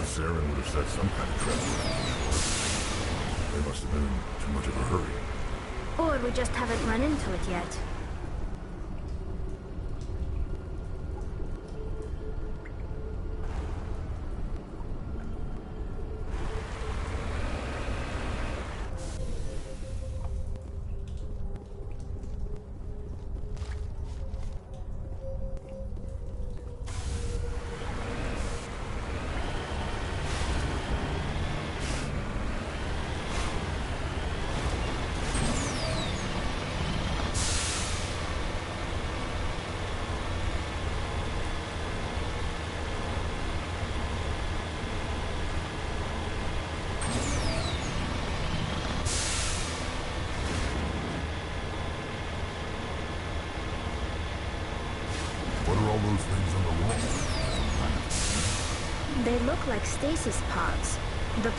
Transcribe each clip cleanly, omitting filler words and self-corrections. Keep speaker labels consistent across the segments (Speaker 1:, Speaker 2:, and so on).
Speaker 1: Saren would have set some kind of trap. They must have been in too much of a hurry.
Speaker 2: Or we just haven't run into it yet.
Speaker 1: What are all those things on the wall?
Speaker 2: They look like stasis pods. The...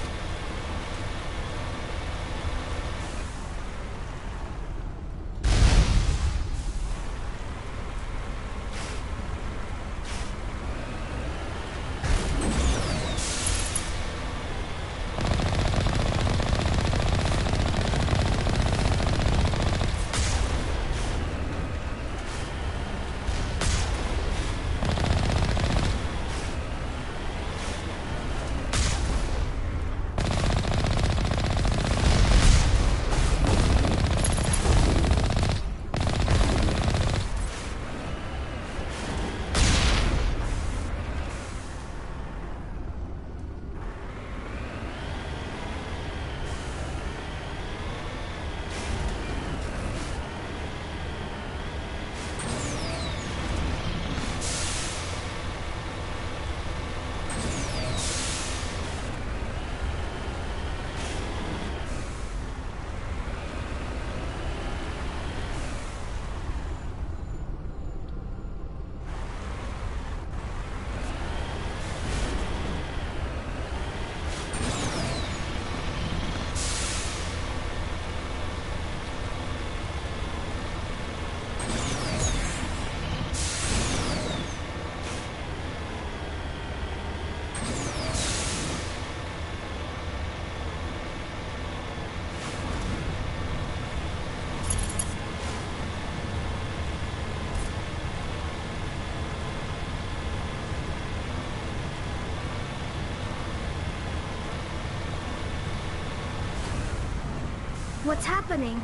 Speaker 2: What's happening?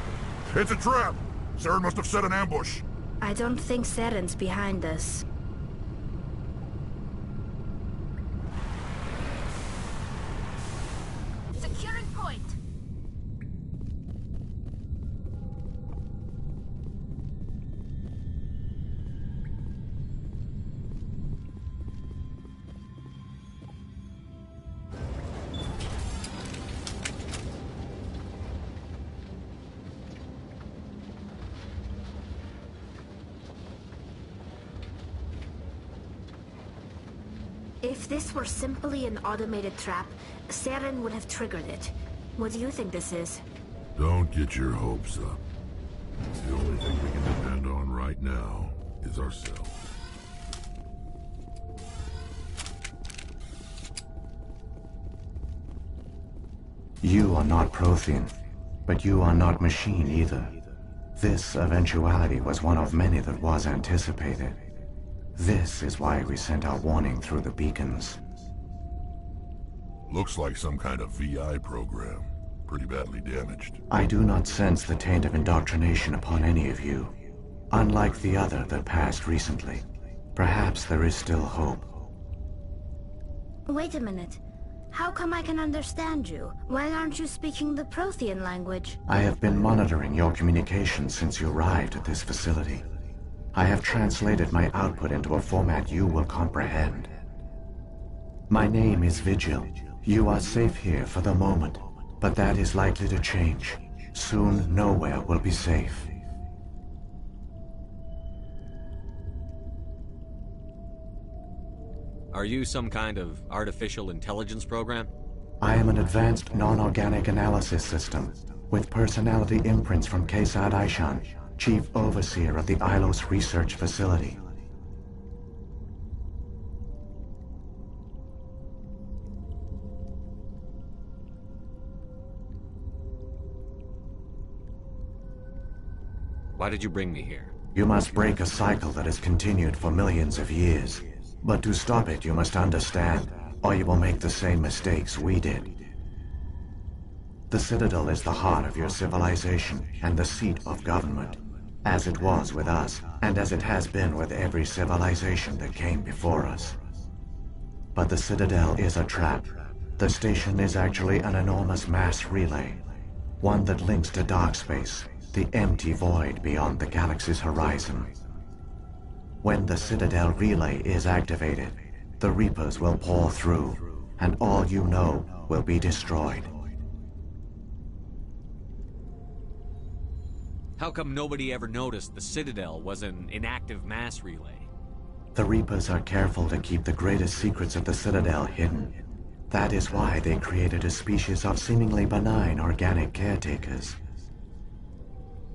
Speaker 1: It's a trap! Saren must have set an ambush.
Speaker 2: I don't think Saren's behind us. Securing point! If this were simply an automated trap, Saren would have triggered it. What do you think this is?
Speaker 1: Don't get your hopes up. The only thing we can depend on right now is ourselves.
Speaker 3: You are not Prothean, but you are not machine either. This eventuality was one of many that was anticipated. This is why we sent our warning through the beacons.
Speaker 1: Looks like some kind of VI program. Pretty badly damaged.
Speaker 3: I do not sense the taint of indoctrination upon any of you. Unlike the other that passed recently. Perhaps there is still hope.
Speaker 2: Wait a minute. How come I can understand you? Why aren't you speaking the Prothean language?
Speaker 3: I have been monitoring your communications since you arrived at this facility. I have translated my output into a format you will comprehend. My name is Vigil. You are safe here for the moment, but that is likely to change. Soon, nowhere will be safe.
Speaker 4: Are you some kind of artificial intelligence program?
Speaker 3: I am an advanced non-organic analysis system, with personality imprints from Kesad Aishan, Chief Overseer of the Ilos Research Facility.
Speaker 4: Why did you bring me here?
Speaker 3: You must break a cycle that has continued for millions of years. But to stop it, you must understand, or you will make the same mistakes we did. The Citadel is the heart of your civilization and the seat of government, as it was with us, and as it has been with every civilization that came before us. But the Citadel is a trap. The station is actually an enormous mass relay, one that links to dark space, the empty void beyond the galaxy's horizon. When the Citadel relay is activated, the Reapers will pour through, and all you know will be destroyed.
Speaker 4: How come nobody ever noticed the Citadel was an inactive mass relay?
Speaker 3: The Reapers are careful to keep the greatest secrets of the Citadel hidden. That is why they created a species of seemingly benign organic caretakers.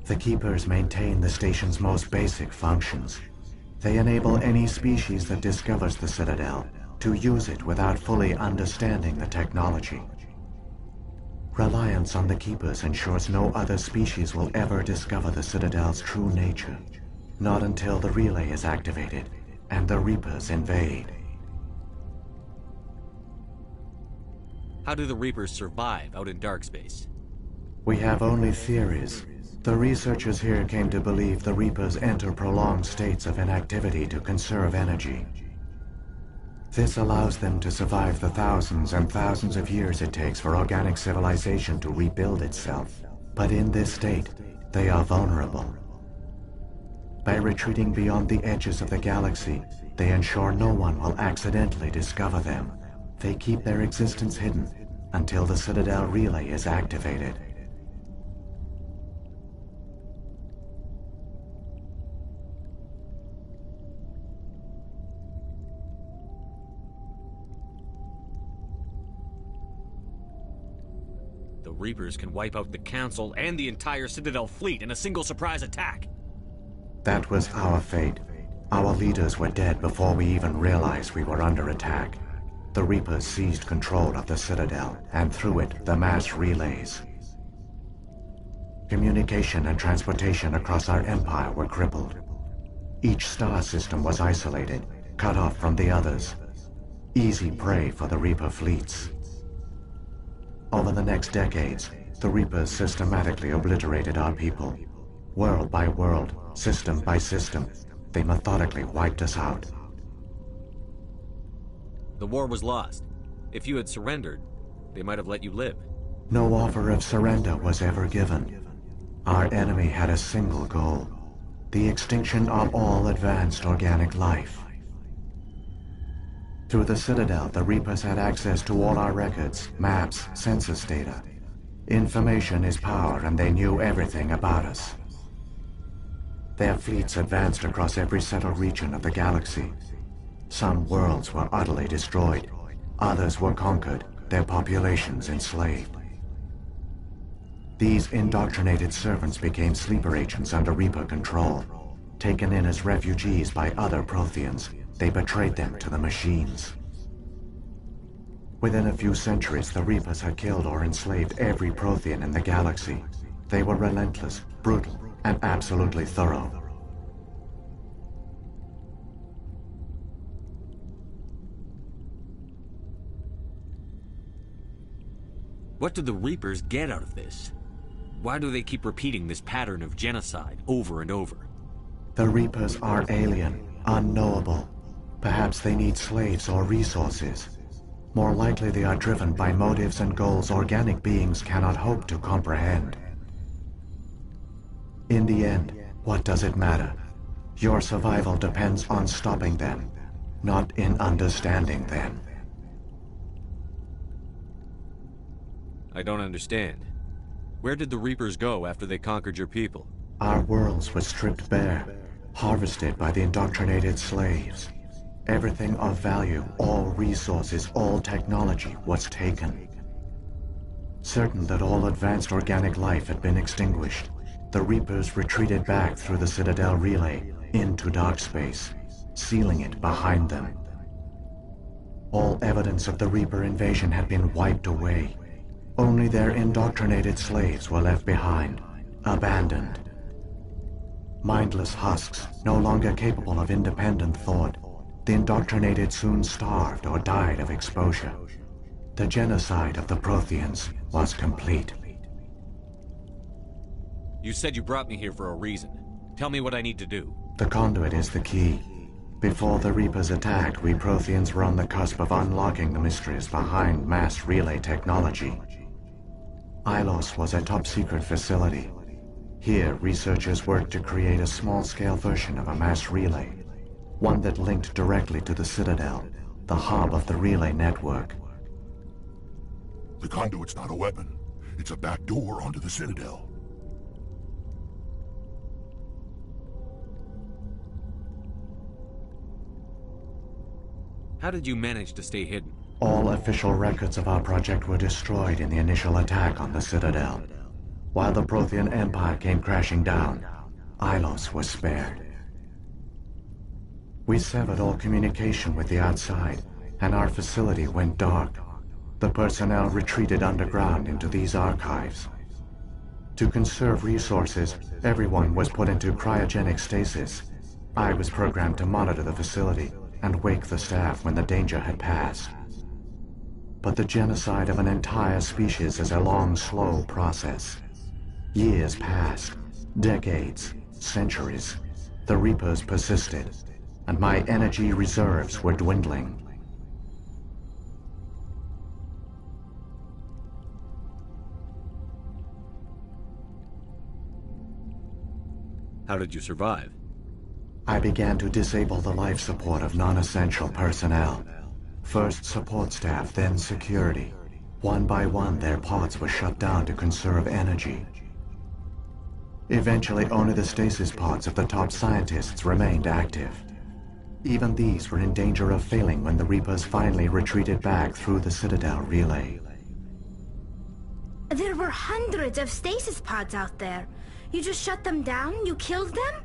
Speaker 3: The Keepers maintain the station's most basic functions. They enable any species that discovers the Citadel to use it without fully understanding the technology. Reliance on the Keepers ensures no other species will ever discover the Citadel's true nature, not until the relay is activated and the Reapers invade.
Speaker 4: How do the Reapers survive out in dark space?
Speaker 3: We have only theories. The researchers here came to believe the Reapers enter prolonged states of inactivity to conserve energy. This allows them to survive the thousands and thousands of years it takes for organic civilization to rebuild itself. But in this state, they are vulnerable. By retreating beyond the edges of the galaxy, they ensure no one will accidentally discover them. They keep their existence hidden until the Citadel relay is activated.
Speaker 4: The Reapers can wipe out the Council and the entire Citadel fleet in a single surprise attack.
Speaker 3: That was our fate. Our leaders were dead before we even realized we were under attack. The Reapers seized control of the Citadel, and through it, the mass relays. Communication and transportation across our empire were crippled. Each star system was isolated, cut off from the others. Easy prey for the Reaper fleets. Over the next decades, the Reapers systematically obliterated our people. World by world, system by system, they methodically wiped us out.
Speaker 4: The war was lost. If you had surrendered, they might have let you live.
Speaker 3: No offer of surrender was ever given. Our enemy had a single goal: the extinction of all advanced organic life. Through the Citadel, the Reapers had access to all our records, maps, census data. Information is power, and they knew everything about us. Their fleets advanced across every settled region of the galaxy. Some worlds were utterly destroyed. Others were conquered, their populations enslaved. These indoctrinated servants became sleeper agents under Reaper control. Taken in as refugees by other Protheans, they betrayed them to the machines. Within a few centuries, the Reapers had killed or enslaved every Prothean in the galaxy. They were relentless, brutal, and absolutely thorough.
Speaker 4: What do the Reapers get out of this? Why do they keep repeating this pattern of genocide over and over?
Speaker 3: The Reapers are alien, unknowable. Perhaps they need slaves or resources. More likely they are driven by motives and goals organic beings cannot hope to comprehend. In the end, what does it matter? Your survival depends on stopping them, not in understanding them.
Speaker 4: I don't understand. Where did the Reapers go after they conquered your people?
Speaker 3: Our worlds were stripped bare, harvested by the indoctrinated slaves. Everything of value, all resources, all technology was taken. Certain that all advanced organic life had been extinguished, the Reapers retreated back through the Citadel relay into dark space, sealing it behind them. All evidence of the Reaper invasion had been wiped away. Only their indoctrinated slaves were left behind, abandoned. Mindless husks, no longer capable of independent thought. The indoctrinated soon starved or died of exposure. The genocide of the Protheans was complete.
Speaker 4: You said you brought me here for a reason. Tell me what I need to do.
Speaker 3: The conduit is the key. Before the Reapers attacked, we Protheans were on the cusp of unlocking the mysteries behind mass relay technology. Ilos was a top-secret facility. Here, researchers worked to create a small-scale version of a mass relay, one that linked directly to the Citadel, the hub of the relay network.
Speaker 1: The conduit's not a weapon. It's a back door onto the Citadel.
Speaker 4: How did you manage to stay hidden?
Speaker 3: All official records of our project were destroyed in the initial attack on the Citadel. While the Prothean Empire came crashing down, Ilos was spared. We severed all communication with the outside, and our facility went dark. The personnel retreated underground into these archives. To conserve resources, everyone was put into cryogenic stasis. I was programmed to monitor the facility and wake the staff when the danger had passed. But the genocide of an entire species is a long, slow process. Years passed, decades, centuries. The Reapers persisted, and my energy reserves were dwindling.
Speaker 4: How did you survive?
Speaker 3: I began to disable the life support of non-essential personnel. First support staff, then security. One by one, their pods were shut down to conserve energy. Eventually, only the stasis pods of the top scientists remained active. Even these were in danger of failing when the Reapers finally retreated back through the Citadel relay.
Speaker 2: There were hundreds of stasis pods out there. You just shut them down? You killed them?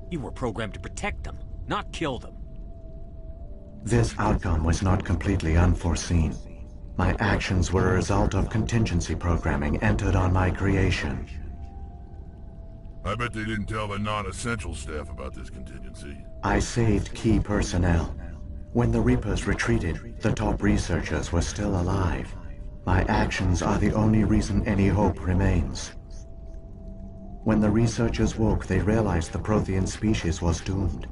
Speaker 4: You were programmed to protect them, not kill them.
Speaker 3: This outcome was not completely unforeseen. My actions were a result of contingency programming entered on my creation.
Speaker 1: I bet they didn't tell the non-essential staff about this contingency.
Speaker 3: I saved key personnel. When the Reapers retreated, the top researchers were still alive. My actions are the only reason any hope remains. When the researchers woke, they realized the Prothean species was doomed.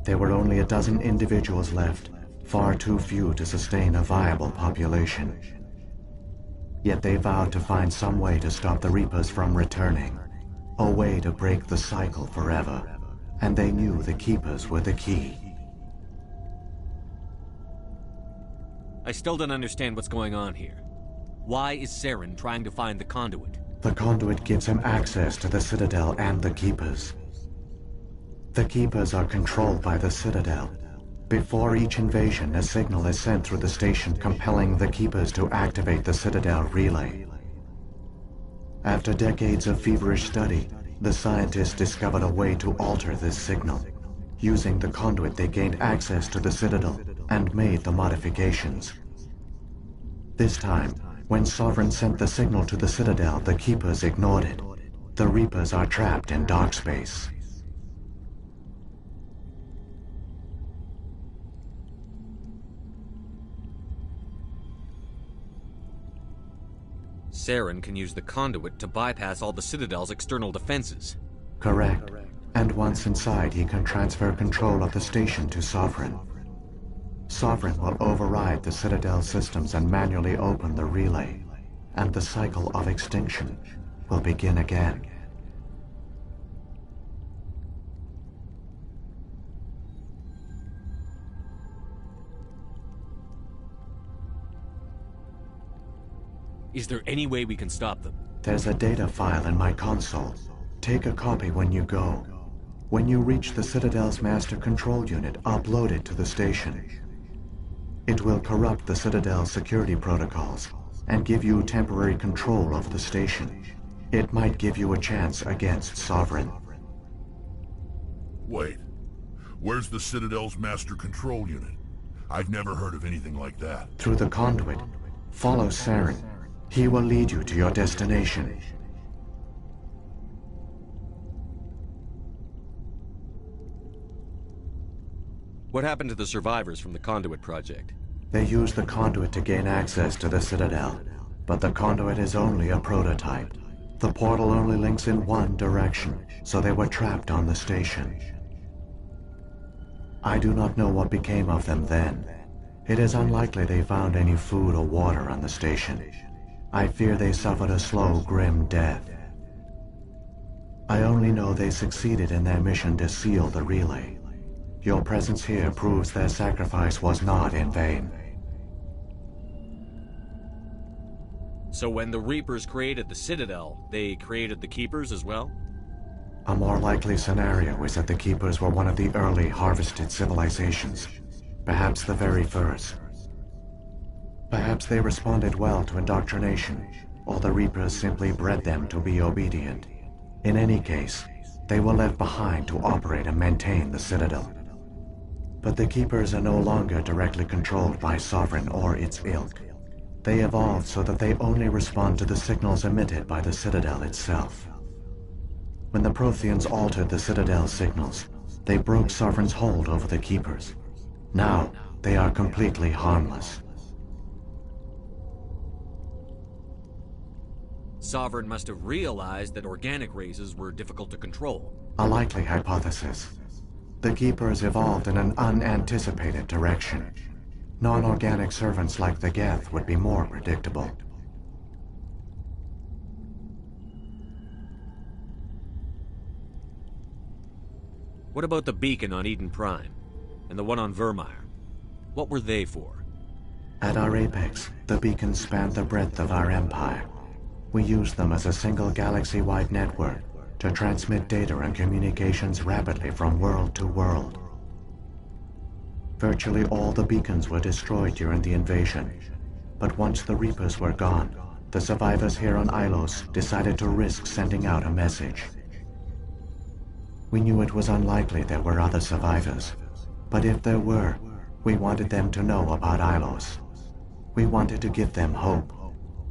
Speaker 3: There were only a dozen individuals left, far too few to sustain a viable population. Yet they vowed to find some way to stop the Reapers from returning, a way to break the cycle forever, and they knew the Keepers were the key.
Speaker 4: I still don't understand what's going on here. Why is Saren trying to find the conduit?
Speaker 3: The conduit gives him access to the Citadel and the Keepers. The Keepers are controlled by the Citadel. Before each invasion, a signal is sent through the station compelling the Keepers to activate the Citadel relay. After decades of feverish study, the scientists discovered a way to alter this signal. Using the conduit, they gained access to the Citadel and made the modifications. This time, when Sovereign sent the signal to the Citadel, the Keepers ignored it. The Reapers are trapped in dark space.
Speaker 4: Saren can use the conduit to bypass all the Citadel's external defenses.
Speaker 3: Correct. And once inside, he can transfer control of the station to Sovereign. Sovereign will override the Citadel systems and manually open the relay, and the cycle of extinction will begin again.
Speaker 4: Is there any way we can stop them?
Speaker 3: There's a data file in my console. Take a copy when you go. When you reach the Citadel's master control unit, upload it to the station. It will corrupt the Citadel's security protocols and give you temporary control of the station. It might give you a chance against Sovereign.
Speaker 1: Wait, where's the Citadel's master control unit? I've never heard of anything like that.
Speaker 3: Through the conduit. Follow Saren. He will lead you to your destination.
Speaker 4: What happened to the survivors from the Conduit project?
Speaker 3: They used the conduit to gain access to the Citadel, but the conduit is only a prototype. The portal only links in one direction, so they were trapped on the station. I do not know what became of them then. It is unlikely they found any food or water on the station. I fear they suffered a slow, grim death. I only know they succeeded in their mission to seal the relay. Your presence here proves their sacrifice was not in vain.
Speaker 4: So when the Reapers created the Citadel, they created the Keepers as well?
Speaker 3: A more likely scenario is that the Keepers were one of the early harvested civilizations, perhaps the very first. Perhaps they responded well to indoctrination, or the Reapers simply bred them to be obedient. In any case, they were left behind to operate and maintain the Citadel. But the Keepers are no longer directly controlled by Sovereign or its ilk. They evolved so that they only respond to the signals emitted by the Citadel itself. When the Protheans altered the Citadel's signals, they broke Sovereign's hold over the Keepers. Now, they are completely harmless.
Speaker 4: Sovereign must have realized that organic races were difficult to control.
Speaker 3: A likely hypothesis. The Keepers evolved in an unanticipated direction. Non-organic servants like the Geth would be more predictable.
Speaker 4: What about the beacon on Eden Prime? And the one on Vermeer? What were they for?
Speaker 3: At our apex, the beacons spanned the breadth of our empire. We used them as a single galaxy-wide network to transmit data and communications rapidly from world to world. Virtually all the beacons were destroyed during the invasion, but once the Reapers were gone, the survivors here on Ilos decided to risk sending out a message. We knew it was unlikely there were other survivors, but if there were, we wanted them to know about Ilos. We wanted to give them hope,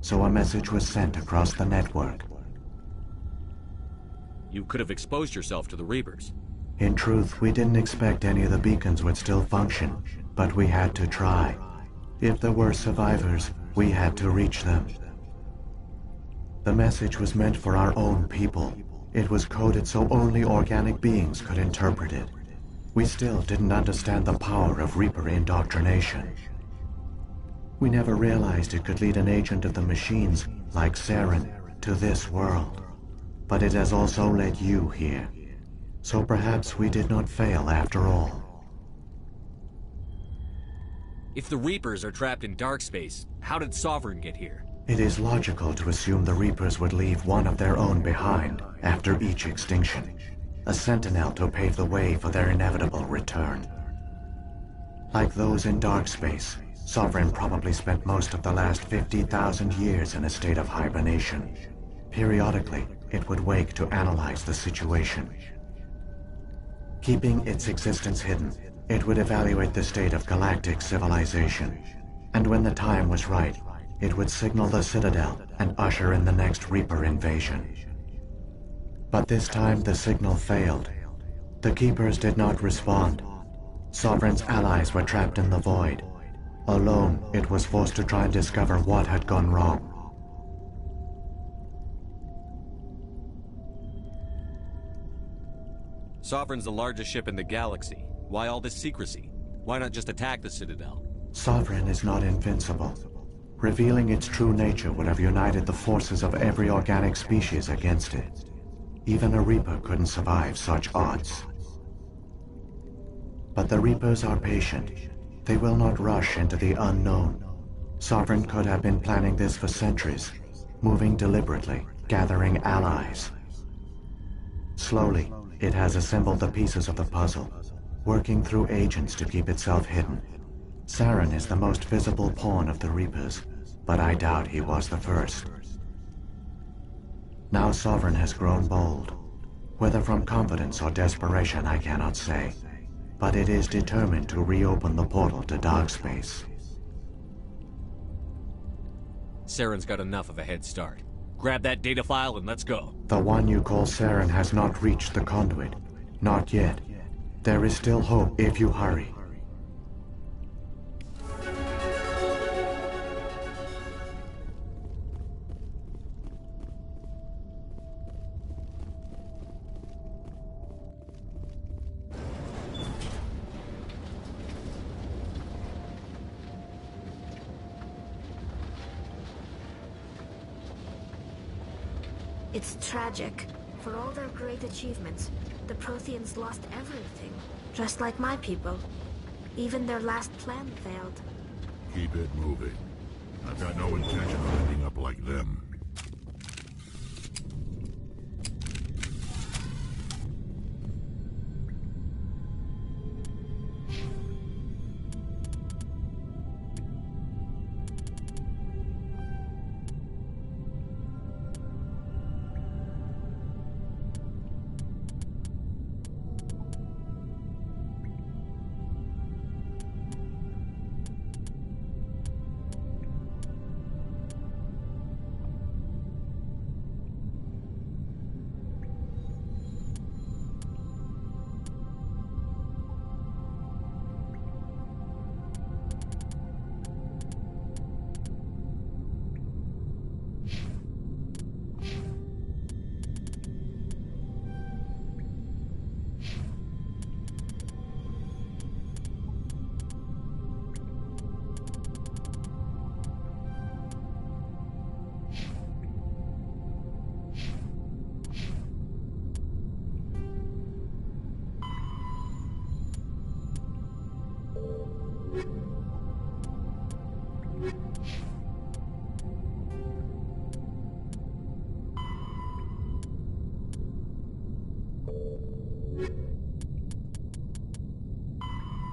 Speaker 3: so a message was sent across the network.
Speaker 4: You could have exposed yourself to the Reapers.
Speaker 3: In truth, we didn't expect any of the beacons would still function, but we had to try. If there were survivors, we had to reach them. The message was meant for our own people. It was coded so only organic beings could interpret it. We still didn't understand the power of Reaper indoctrination. We never realized it could lead an agent of the machines, like Saren, to this world. But it has also led you here. So perhaps we did not fail after all.
Speaker 4: If the Reapers are trapped in dark space, how did Sovereign get here?
Speaker 3: It is logical to assume the Reapers would leave one of their own behind after each extinction. A sentinel to pave the way for their inevitable return. Like those in dark space, Sovereign probably spent most of the last 50,000 years in a state of hibernation. Periodically, it would wake to analyze the situation. Keeping its existence hidden, it would evaluate the state of galactic civilization. And when the time was right, it would signal the Citadel and usher in the next Reaper invasion. But this time the signal failed. The Keepers did not respond. Sovereign's allies were trapped in the void. Alone, it was forced to try and discover what had gone wrong.
Speaker 4: Sovereign's the largest ship in the galaxy. Why all this secrecy? Why not just attack the Citadel?
Speaker 3: Sovereign is not invincible. Revealing its true nature would have united the forces of every organic species against it. Even a Reaper couldn't survive such odds. But the Reapers are patient. They will not rush into the unknown. Sovereign could have been planning this for centuries, moving deliberately, gathering allies. Slowly, it has assembled the pieces of the puzzle, working through agents to keep itself hidden. Saren is the most visible pawn of the Reapers, but I doubt he was the first. Now Sovereign has grown bold. Whether from confidence or desperation, I cannot say. But it is determined to reopen the portal to dark space.
Speaker 4: Saren's got enough of a head start. Grab that data file and let's go.
Speaker 3: The one you call Saren has not reached the conduit. Not yet. There is still hope if you hurry.
Speaker 2: It's tragic. For all their great achievements, the Protheans lost everything. Just like my people. Even their last plan failed.
Speaker 1: Keep it moving. I've got no intention of ending up like them.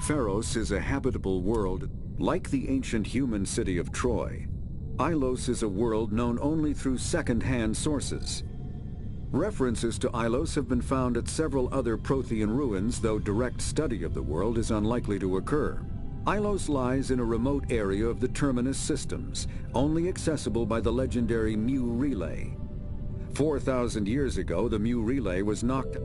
Speaker 5: Pharos is a habitable world, like the ancient human city of Troy. Ilos is a world known only through second-hand sources. References to Ilos have been found at several other Prothean ruins, though direct study of the world is unlikely to occur. Ilos lies in a remote area of the Terminus systems, only accessible by the legendary Mu Relay. 4,000 years ago, the Mu Relay was knocked.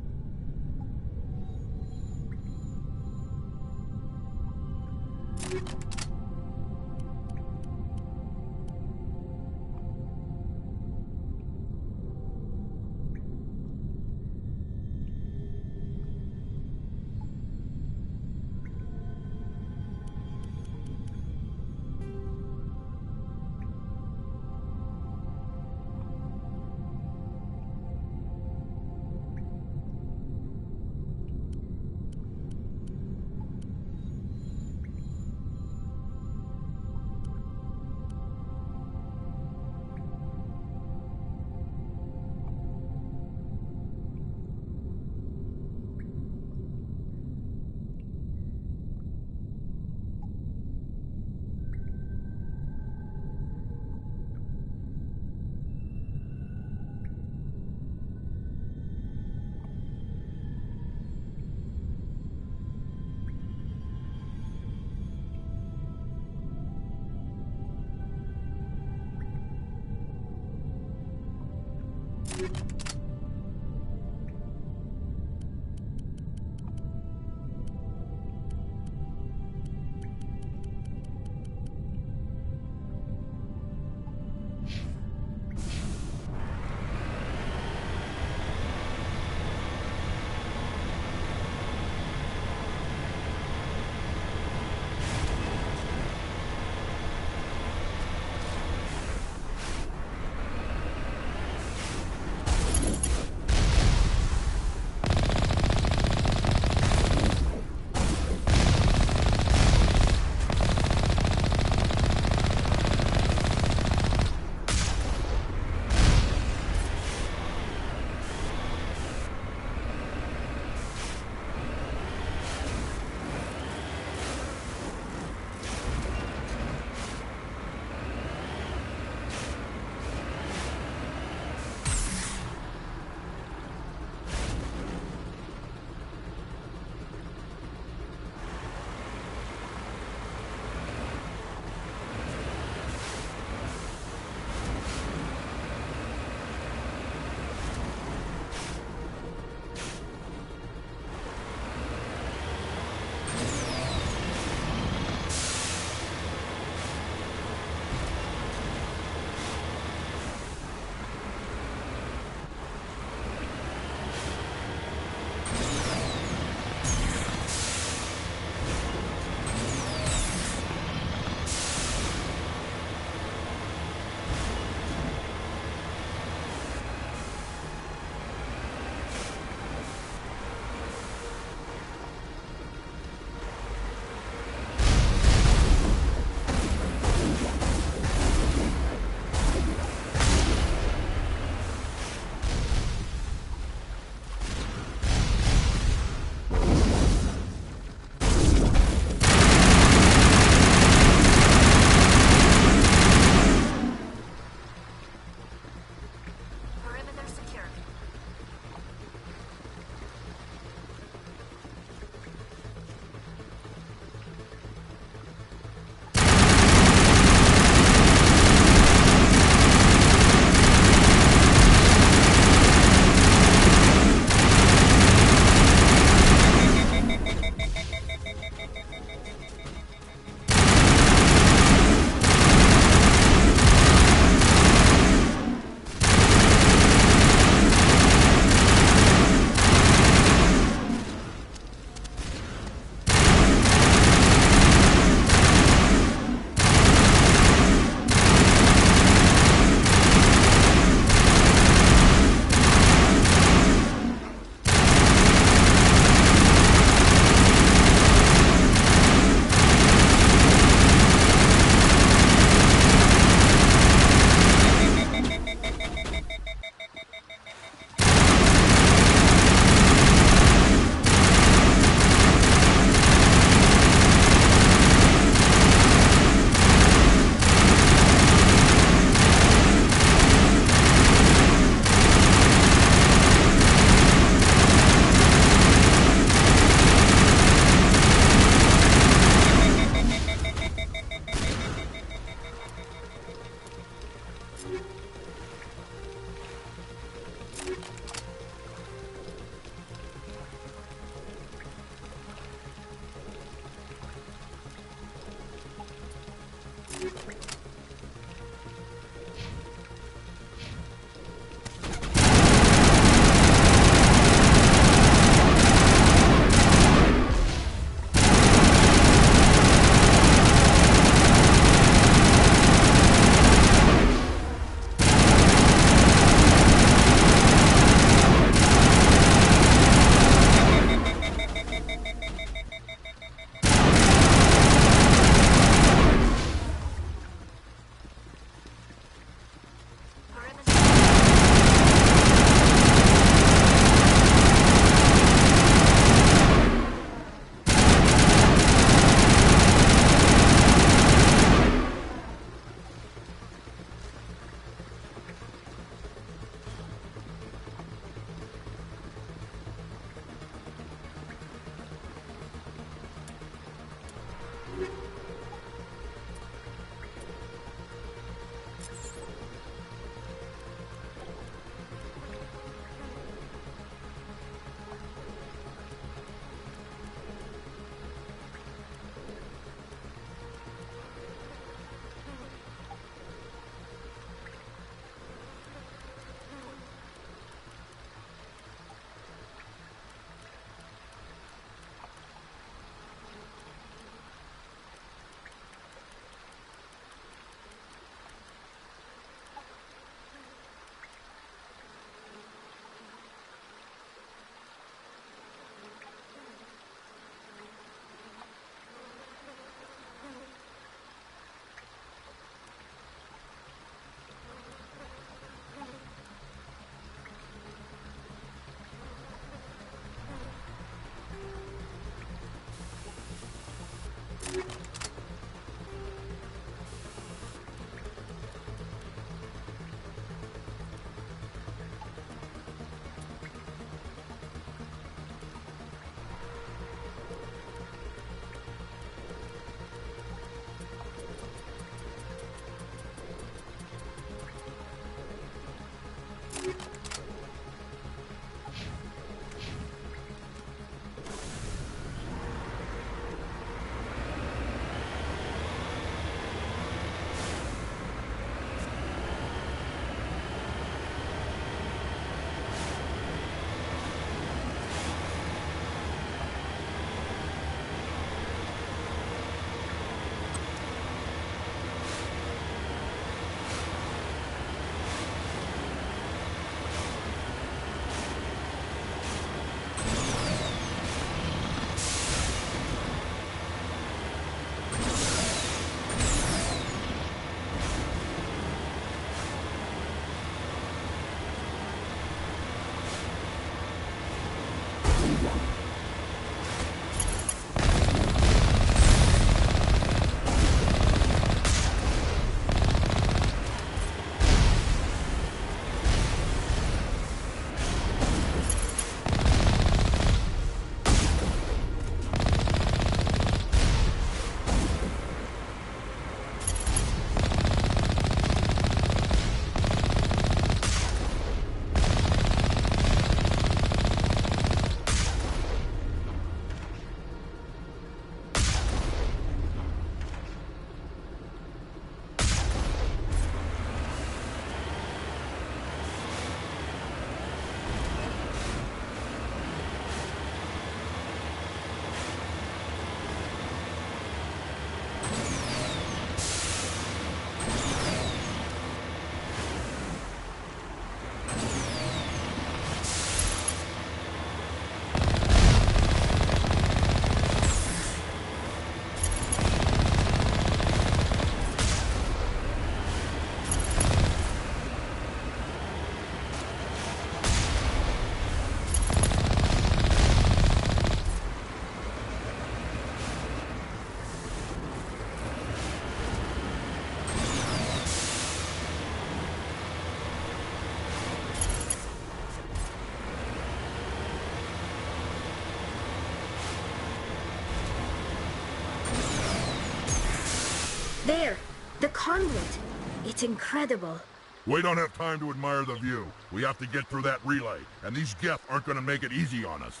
Speaker 2: There! The conduit! It's incredible.
Speaker 1: We don't have time to admire the view. We have to get through that relay, and these Geth aren't gonna make it easy on us.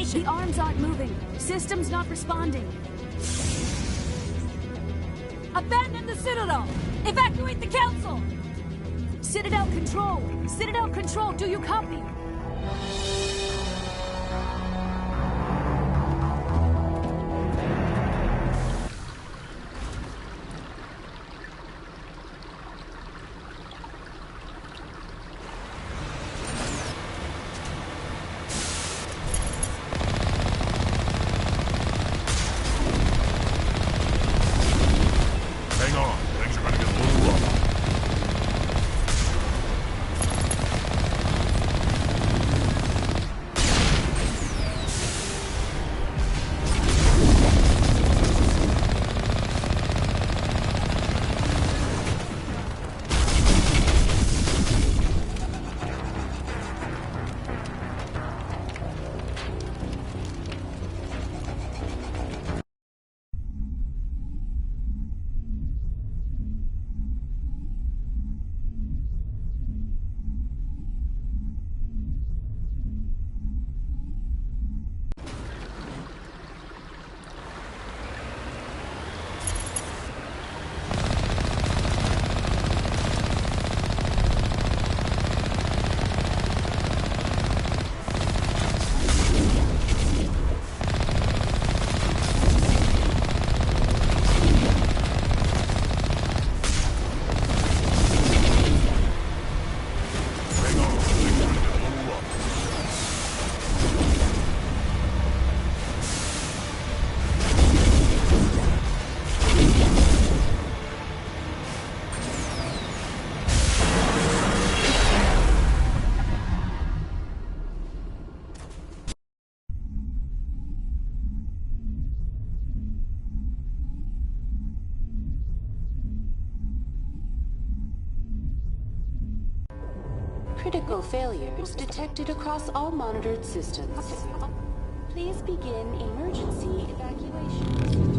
Speaker 6: The arms aren't moving. System's not responding.
Speaker 7: Abandon the Citadel! Evacuate the Council!
Speaker 6: Citadel Control! Citadel Control, do you copy?
Speaker 8: Critical failures detected across all monitored systems. Please begin emergency evacuation.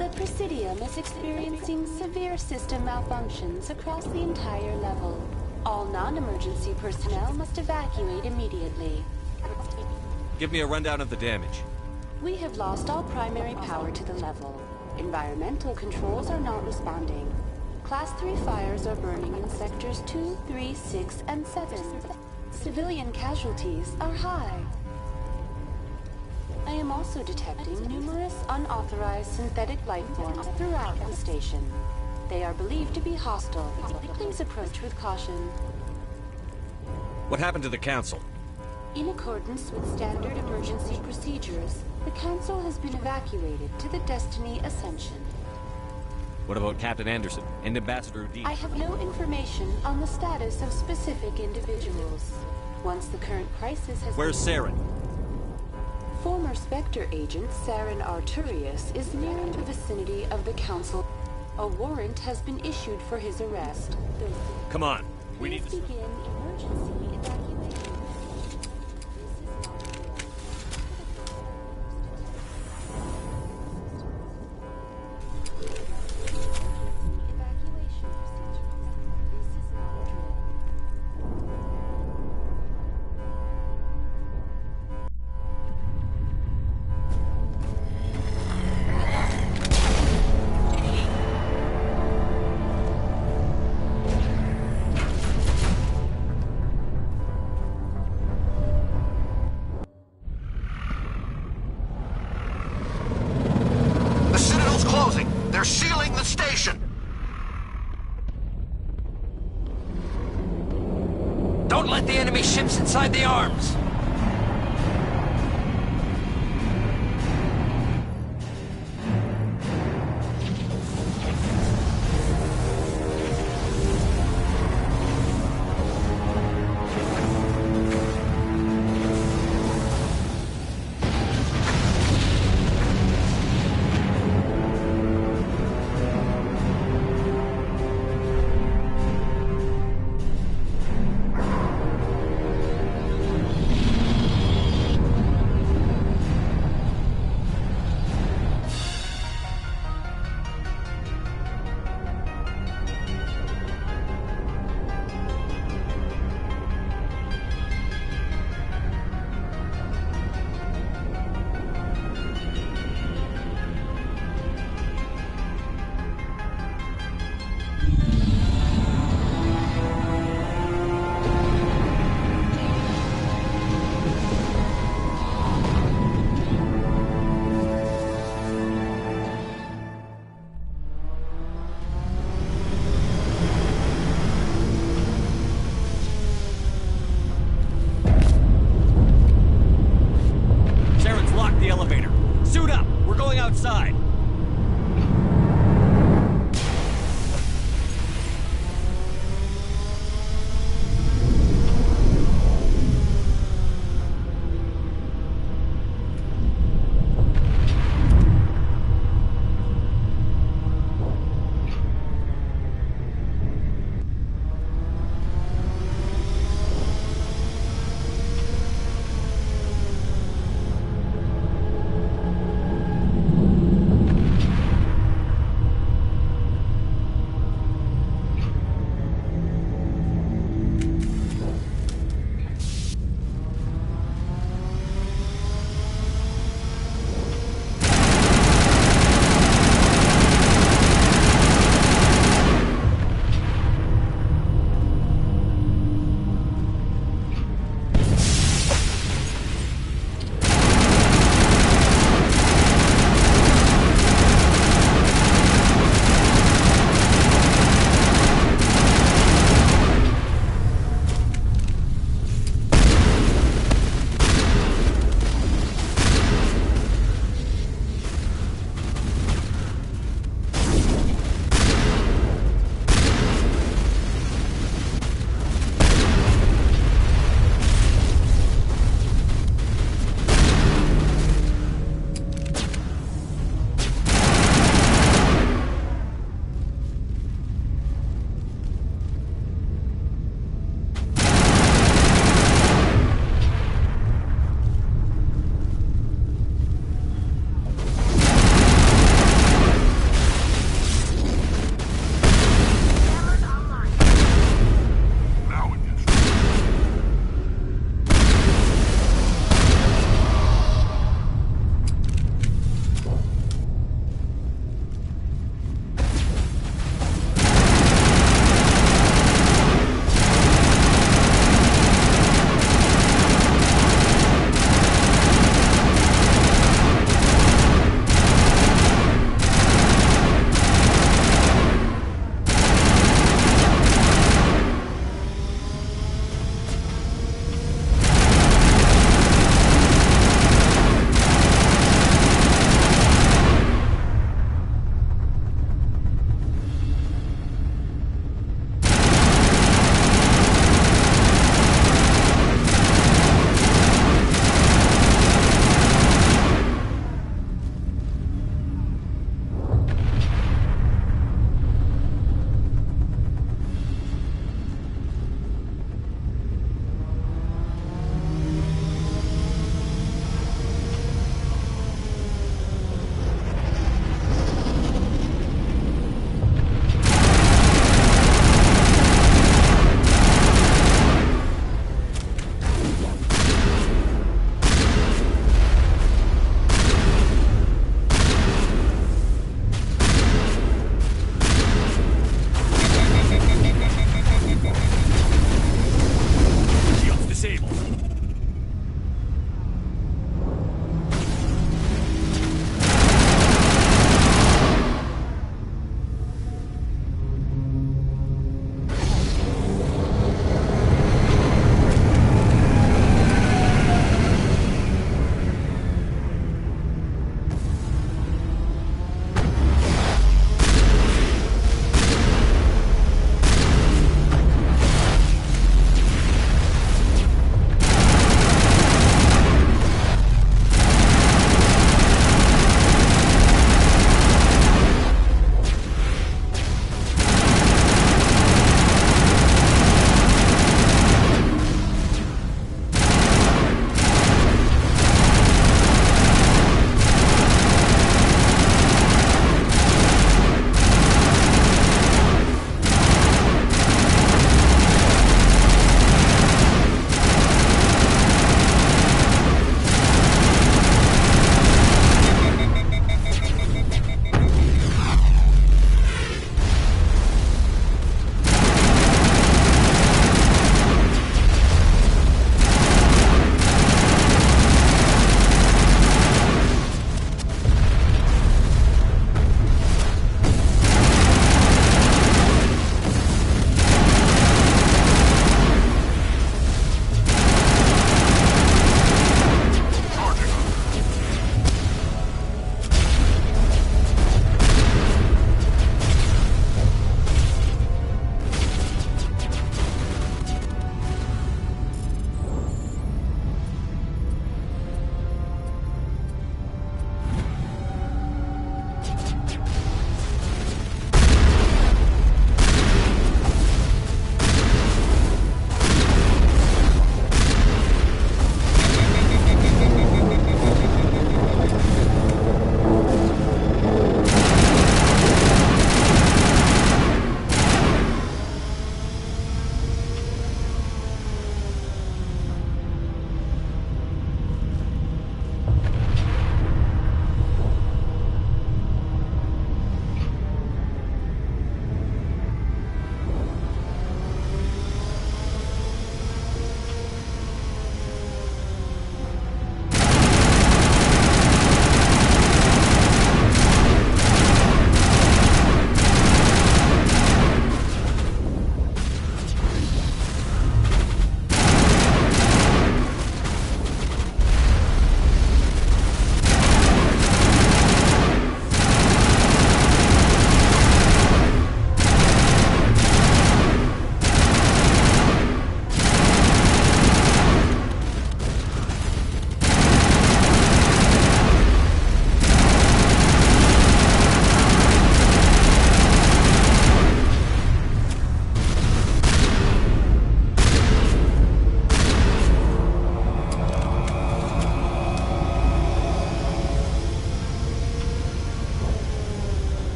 Speaker 8: The Presidium is experiencing severe system malfunctions across the entire level. All non-emergency personnel must evacuate immediately.
Speaker 4: Give me a rundown of the damage.
Speaker 8: We have lost all primary power to the level. Environmental controls are not responding. Class 3 fires are burning in sectors 2, 3, 6, and 7. Civilian casualties are high. I am also detecting numerous unauthorized synthetic life forms throughout the station. They are believed to be hostile. Please approach with caution.
Speaker 4: What happened to the Council?
Speaker 8: In accordance with standard emergency procedures, The Council has been evacuated to the Destiny Ascension.
Speaker 4: What about Captain Anderson and Ambassador Dean?
Speaker 8: I have no information on the status of specific individuals. Once the current crisis has
Speaker 4: Where's Saren?
Speaker 8: Former Spectre agent Saren Arturius is nearing the vicinity of the Council. A warrant has been issued for his arrest.
Speaker 4: Come on, we need
Speaker 8: Please
Speaker 4: to...
Speaker 8: begin emergency evacuation.
Speaker 3: They're sealing the station!
Speaker 9: Don't let the enemy ships inside the arms!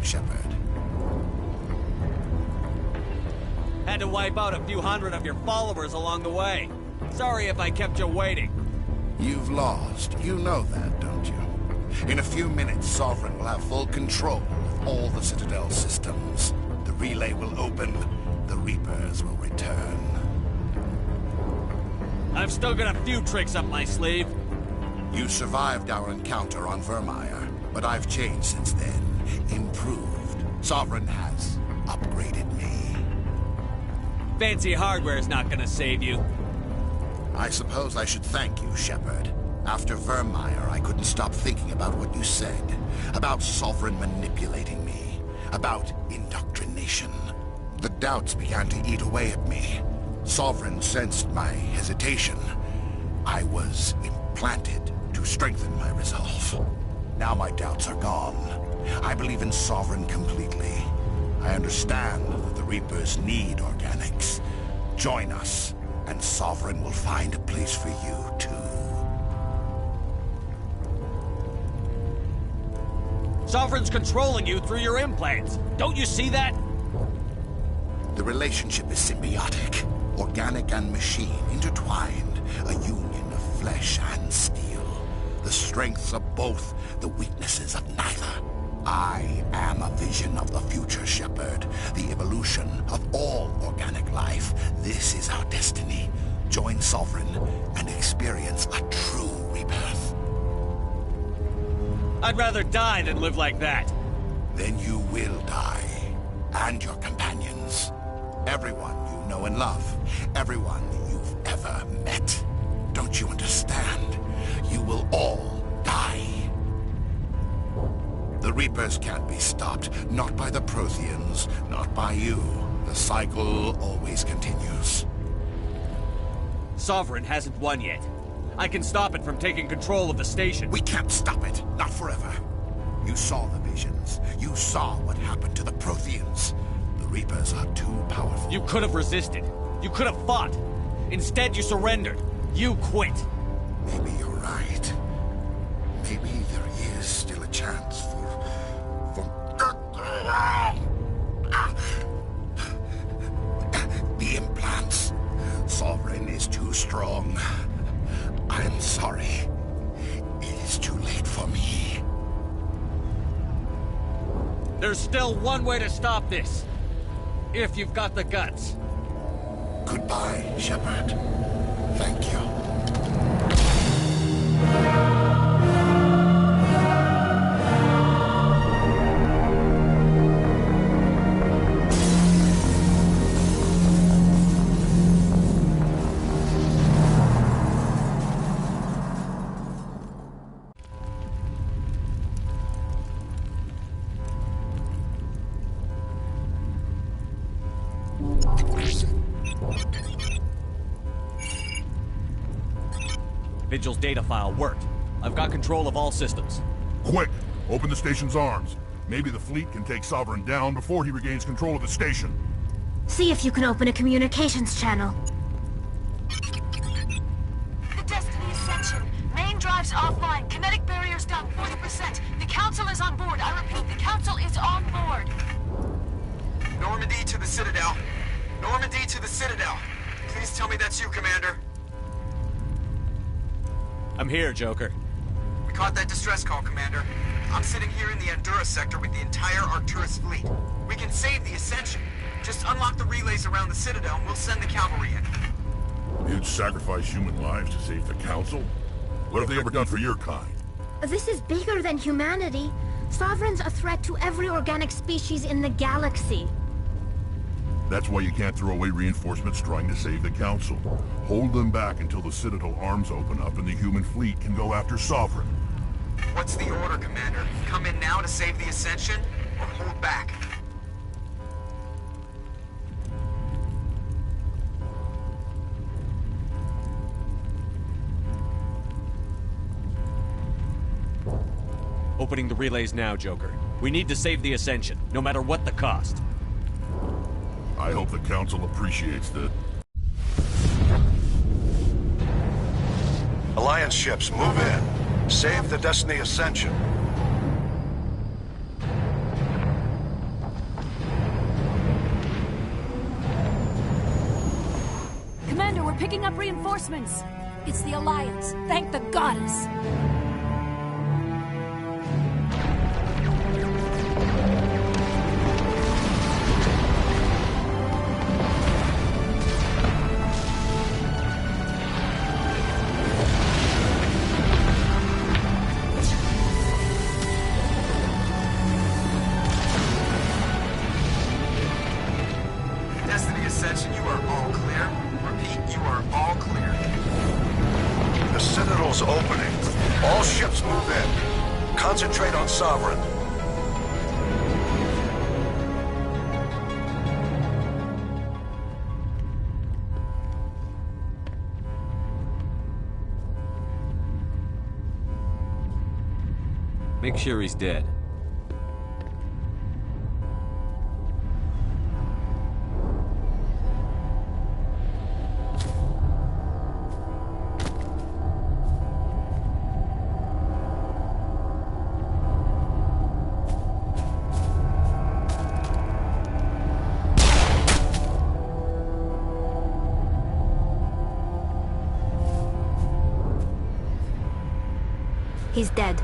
Speaker 10: Shepard.
Speaker 4: Had to wipe out a few hundred of your followers along the way. Sorry if I kept you waiting.
Speaker 10: You've lost. You know that, don't you? In a few minutes, Sovereign will have full control of all the Citadel systems. The relay will open. The Reapers will return.
Speaker 4: I've still got a few tricks up my sleeve.
Speaker 10: You survived our encounter on Vermeer, but I've changed since then. Improved. Sovereign has upgraded me.
Speaker 4: Fancy hardware's not gonna save you.
Speaker 10: I suppose I should thank you, Shepard. After Vermeer, I couldn't stop thinking about what you said. About Sovereign manipulating me. About indoctrination. The doubts began to eat away at me. Sovereign sensed my hesitation. I was implanted to strengthen my resolve. Now my doubts are gone. I believe in Sovereign completely. I understand that the Reapers need organics. Join us, and Sovereign will find a place for you, too.
Speaker 4: Sovereign's controlling you through your implants. Don't you see that?
Speaker 10: The relationship is symbiotic. Organic and machine intertwined. A union of flesh and steel. The strengths of both, the weaknesses of neither. I am a vision of the future, Shepard. The evolution of all organic life. This is our destiny. Join Sovereign and experience a true rebirth.
Speaker 4: I'd rather die than live like that.
Speaker 10: Then you will die. And your companions. Everyone you know and love. Everyone you've ever met. Don't you understand? You will all die. The Reapers can't be stopped. Not by the Protheans. Not by you. The cycle always continues.
Speaker 4: Sovereign hasn't won yet. I can stop it from taking control of the station.
Speaker 10: We can't stop it. Not forever. You saw the visions. You saw what happened to the Protheans. The Reapers are too powerful.
Speaker 4: You could have resisted. You could have fought. Instead, you surrendered. You quit.
Speaker 10: Maybe you're right. Maybe there is still a chance for... The implants. Sovereign is too strong. I'm sorry. It is too late for me.
Speaker 4: There's still one way to stop this. If you've got the guts.
Speaker 10: Goodbye, Shepard. Thank you.
Speaker 4: Vigil's data file worked. I've got control of all systems.
Speaker 1: Quick! Open the station's arms. Maybe the fleet can take Sovereign down before he regains control of the station.
Speaker 2: See if you can open a communications channel.
Speaker 6: The Destiny Ascension. Main drives offline. Kinetic barriers down 40%. The Council is on board. I repeat, the Council is on board.
Speaker 11: Normandy to the Citadel. Normandy to the Citadel. Please tell me that's you, Commander.
Speaker 4: I'm here, Joker.
Speaker 11: We caught that distress call, Commander. I'm sitting here in the Andurra sector with the entire Arcturus fleet. We can save the Ascension. Just unlock the relays around the Citadel and we'll send the cavalry in.
Speaker 1: You'd sacrifice human lives to save the Council? What have they ever done for your kind?
Speaker 2: This is bigger than humanity. Sovereign's a threat to every organic species in the galaxy.
Speaker 1: That's why you can't throw away reinforcements trying to save the Council. Hold them back until the Citadel arms open up and the human fleet can go after Sovereign.
Speaker 11: What's the order, Commander? Come in now to save the Ascension, or hold back?
Speaker 4: Opening the relays now, Joker. We need to save the Ascension, no matter what the cost.
Speaker 1: I hope the Council appreciates that.
Speaker 12: Alliance ships, move in. Save the Destiny Ascension.
Speaker 7: Commander, we're picking up reinforcements. It's the Alliance. Thank the goddess.
Speaker 11: Destiny Ascension, you are all clear. Repeat, you are all clear.
Speaker 12: The Citadel's opening. All ships move in. Concentrate on Sovereign.
Speaker 4: Make sure he's dead.
Speaker 2: He's dead.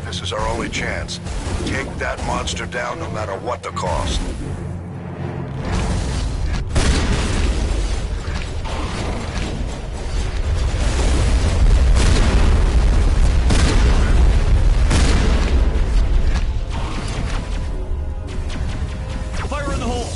Speaker 12: This is our only chance. Take that monster down no matter what the cost.
Speaker 13: Fire in the hole!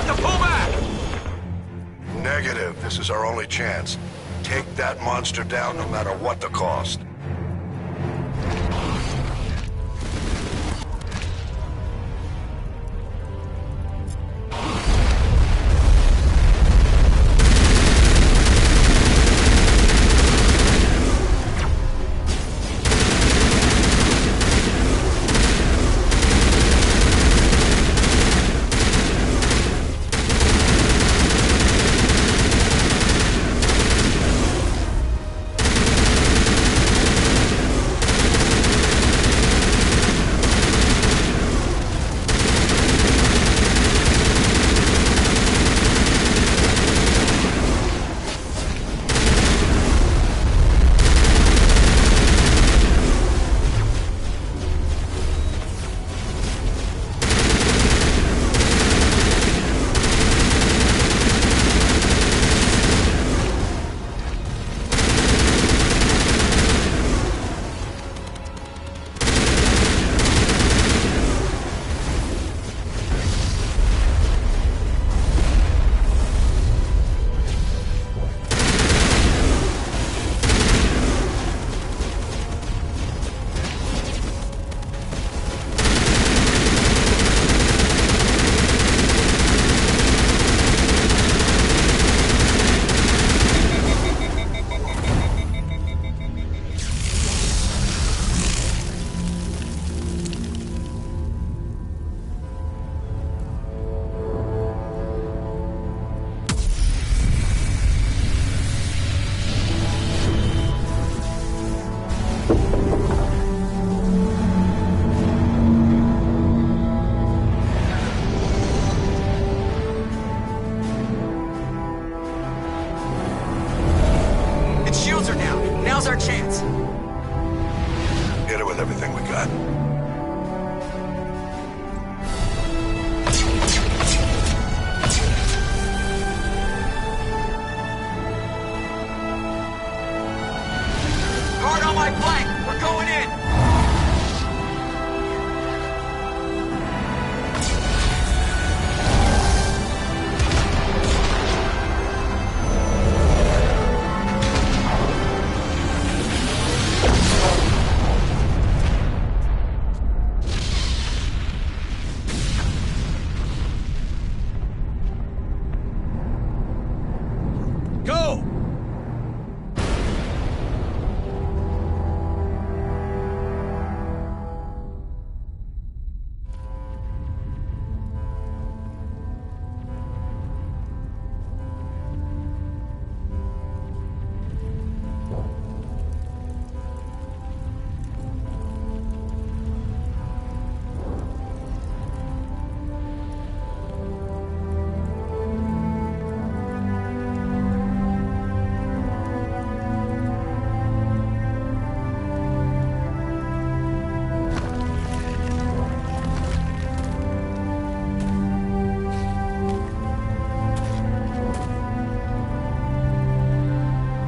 Speaker 9: have to pull back!
Speaker 12: Negative. This is our only chance. Take that monster down no matter what the cost.
Speaker 11: Now's our chance.
Speaker 12: Hit it with everything we got.
Speaker 11: Guard on my flank. We're going in.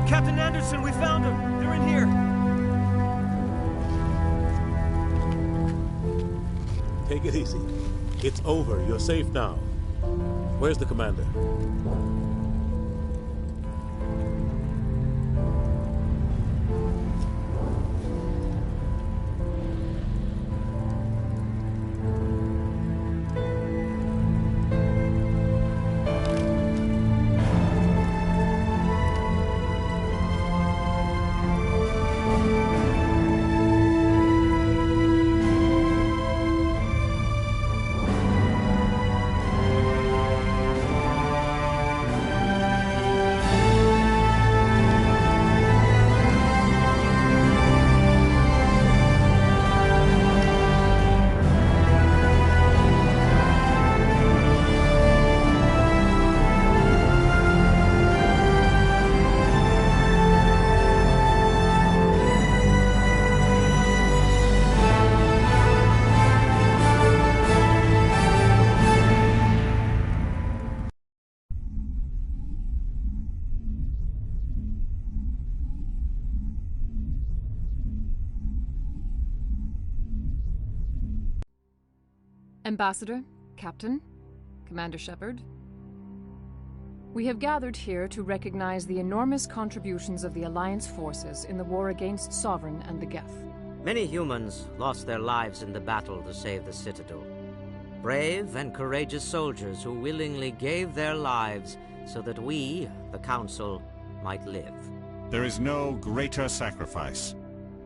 Speaker 13: Captain Anderson, we found them. They're in here.
Speaker 14: Take it easy. It's over. You're safe now. Where's the commander?
Speaker 15: Ambassador, Captain, Commander Shepard, We have gathered here to recognize the enormous contributions of the Alliance forces in the war against Sovereign and the Geth.
Speaker 16: Many humans lost their lives in the battle to save the Citadel. Brave and courageous soldiers who willingly gave their lives so that we, the Council, might live.
Speaker 17: There is no greater sacrifice,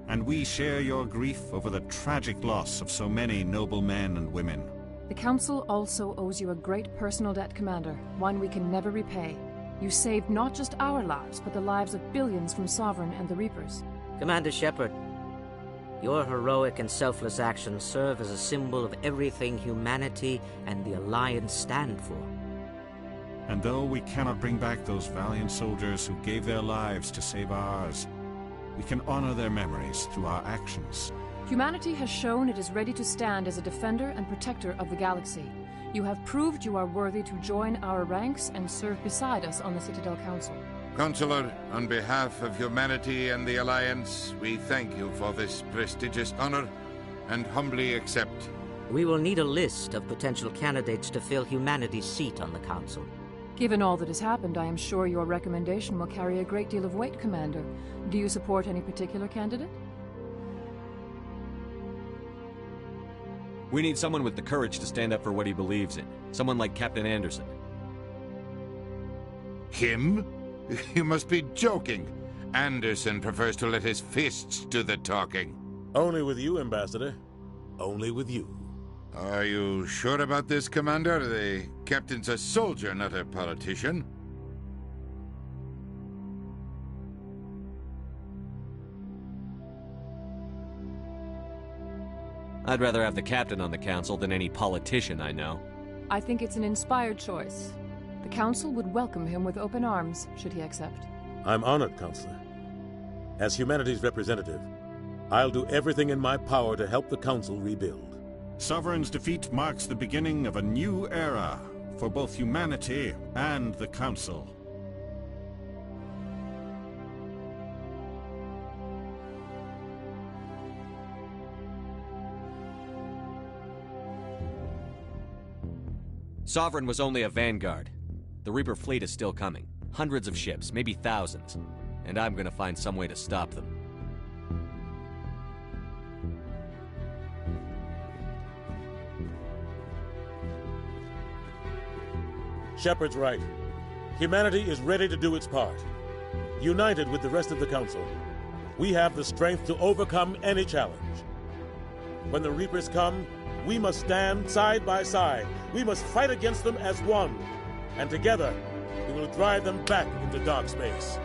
Speaker 17: and we share your grief over the tragic loss of so many noble men and women.
Speaker 15: The Council also owes you a great personal debt, Commander, one we can never repay. You saved not just our lives, but the lives of billions from Sovereign and the Reapers.
Speaker 16: Commander Shepard, your heroic and selfless actions serve as a symbol of everything humanity and the Alliance stand for.
Speaker 17: And though we cannot bring back those valiant soldiers who gave their lives to save ours, we can honor their memories through our actions.
Speaker 15: Humanity has shown it is ready to stand as a defender and protector of the galaxy. You have proved you are worthy to join our ranks and serve beside us on the Citadel Council.
Speaker 18: Consular, on behalf of humanity and the Alliance, we thank you for this prestigious honor and humbly accept.
Speaker 16: We will need a list of potential candidates to fill humanity's seat on the Council.
Speaker 15: Given all that has happened, I am sure your recommendation will carry a great deal of weight, Commander. Do you support any particular candidate?
Speaker 4: We need someone with the courage to stand up for what he believes in. Someone like Captain Anderson.
Speaker 18: Him? You must be joking. Anderson prefers to let his fists do the talking.
Speaker 14: Only with you, Ambassador. Only with you.
Speaker 18: Are you sure about this, Commander? The captain's a soldier, not a politician.
Speaker 4: I'd rather have the captain on the council than any politician I know.
Speaker 15: I think it's an inspired choice. The Council would welcome him with open arms, should he accept.
Speaker 14: I'm honored, Counselor. As humanity's representative, I'll do everything in my power to help the Council rebuild.
Speaker 17: Sovereign's defeat marks the beginning of a new era for both humanity and the Council.
Speaker 4: Sovereign was only a vanguard. The Reaper fleet is still coming. Hundreds of ships, maybe thousands. And I'm gonna find some way to stop them.
Speaker 14: Shepard's right. Humanity is ready to do its part. United with the rest of the Council, we have the strength to overcome any challenge. When the Reapers come, we must stand side by side. We must fight against them as one. And together, we will drive them back into dark space.